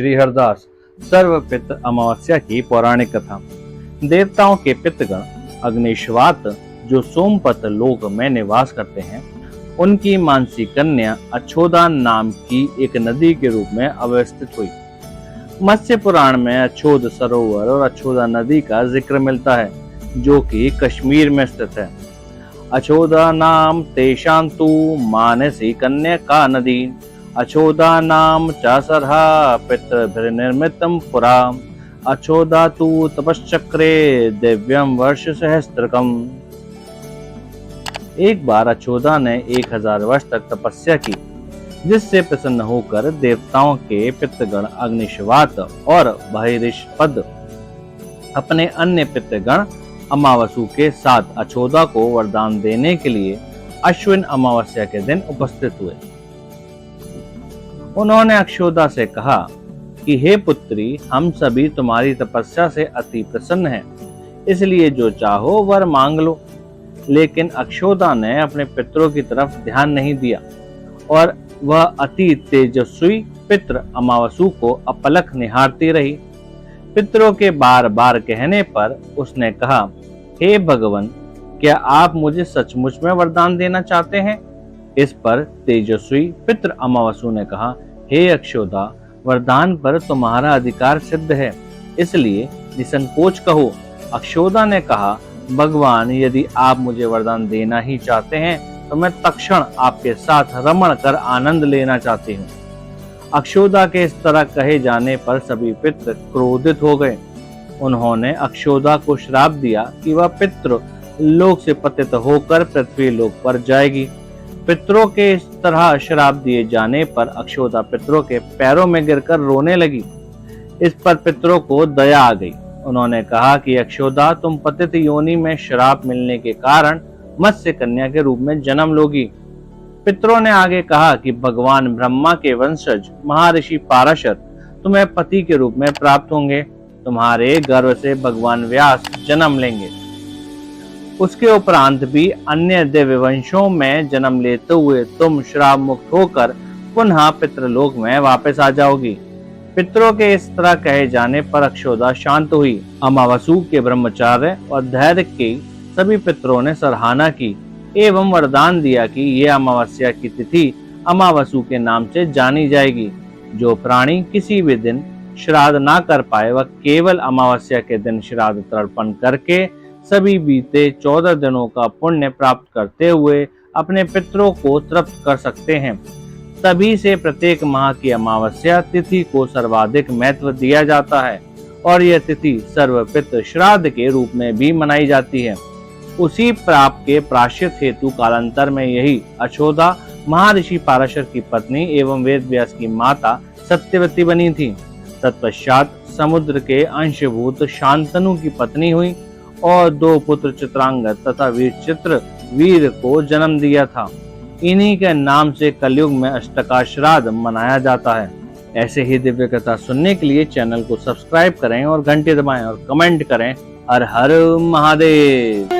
श्री हरदास सर्वपित्र अमावस्या की पौराणिक कथा। देवताओं के पितृगण अग्निश्वात जो सोमपत लोक में निवास करते हैं, उनकी मानसी कन्या अछोदा नाम की एक नदी के रूप में अवस्थित हुई। मत्स्य पुराण में अछोद सरोवर और अछोदा नदी का जिक्र मिलता है, जो कि कश्मीर में स्थित है। अछोदा नाम तेषांतु मानसी कन्या का नदी, अछोदा नाम चासरहा पितृभिर्निर्मितम पुरा, अछोदा तु तपश्चक्रे दिव्यम वर्ष सहस्त्रकम। एक बार अछोदा ने 1000 वर्ष तक तपस्या की, जिससे प्रसन्न होकर देवताओं के पितृगण अग्निश्वात और बहिरिष्पद अपने अन्य पितृगण अमावसु के साथ अछोदा को वरदान देने के लिए अश्विन अमावस्या के दिन उपस्थित हुए। उन्होंने अक्षोदा से कहा कि हे पुत्री, हम सभी तुम्हारी तपस्या से अति प्रसन्न हैं, इसलिए जो चाहो वर मांग लो। लेकिन अक्षोदा ने अपने पितरों की तरफ ध्यान नहीं दिया और वह अति तेजस्वी पितृ अमावसु को अपलक निहारती रही। पितरों के बार बार कहने पर उसने कहा, हे भगवान, क्या आप मुझे सचमुच में वरदान देना चाहते हैं? इस पर तेजस्वी पितृ अमावसु ने कहा, हे अक्षोदा, वरदान पर तुम्हारा अधिकार सिद्ध है, इसलिए निसंकोच कहो। अक्षोदा ने कहा, भगवान, यदि आप मुझे वरदान देना ही चाहते हैं तो मैं तत्क्षण आपके साथ रमण कर आनंद लेना चाहती हूँ। अक्षोदा के इस तरह कहे जाने पर सभी पितृ क्रोधित हो गए। उन्होंने अक्षोदा को श्राप दिया कि वह पितृ लोक से पतित होकर पृथ्वी लोक पर जाएगी। पितरों के इस तरह श्राप दिए जाने पर अक्षोदा पितरों के पैरों में गिरकर रोने लगी। इस पर पितरों को दया आ गई। उन्होंने कहा कि अक्षोदा, तुम पतित योनि में श्राप मिलने के कारण मत्स्य कन्या के रूप में जन्म लोगी। पितरों ने आगे कहा कि भगवान ब्रह्मा के वंशज महर्षि पाराशर तुम्हें पति के रूप में प्राप्त होंगे। तुम्हारे गर्भ से भगवान व्यास जन्म लेंगे। उसके उपरांत भी अन्य दिव्य वंशों में जन्म लेते हुए तुम श्राप मुक्त होकर पुनः पितृलोक में वापस आ जाओगी। पितरों के इस तरह कहे जाने पर अक्षोदा शांत हुई। अमावसु के ब्रह्मचार्य और धैर्य की सभी पितरों ने सराहना की एवं वरदान दिया कि यह अमावस्या की तिथि अमावसु के नाम से जानी जाएगी। जो प्राणी किसी भी दिन श्राद्ध ना कर पाए, वह केवल अमावस्या के दिन श्राद्ध तर्पण करके सभी बीते 14 दिनों का पुण्य प्राप्त करते हुए अपने पितरों को तृप्त कर सकते हैं। तभी से प्रत्येक माह की अमावस्या तिथि को सर्वाधिक महत्व दिया जाता है और यह तिथि सर्वपितृ श्राद्ध के रूप में भी मनाई जाती है। उसी प्राप के प्रायश्चित हेतु कालांतर में यही अछोदा महर्षि पाराशर की पत्नी एवं वेद व्यास की माता सत्यवती बनी थी। तत्पश्चात समुद्र के अंशभूत शांतनु की पत्नी हुई और 2 पुत्र चित्रांगद तथा वीरचित्र वीर को जन्म दिया था। इन्हीं के नाम से कलयुग में अष्टका श्राद्ध मनाया जाता है। ऐसे ही दिव्य कथा सुनने के लिए चैनल को सब्सक्राइब करें और घंटी दबाएं और कमेंट करें। हर हर महादेव।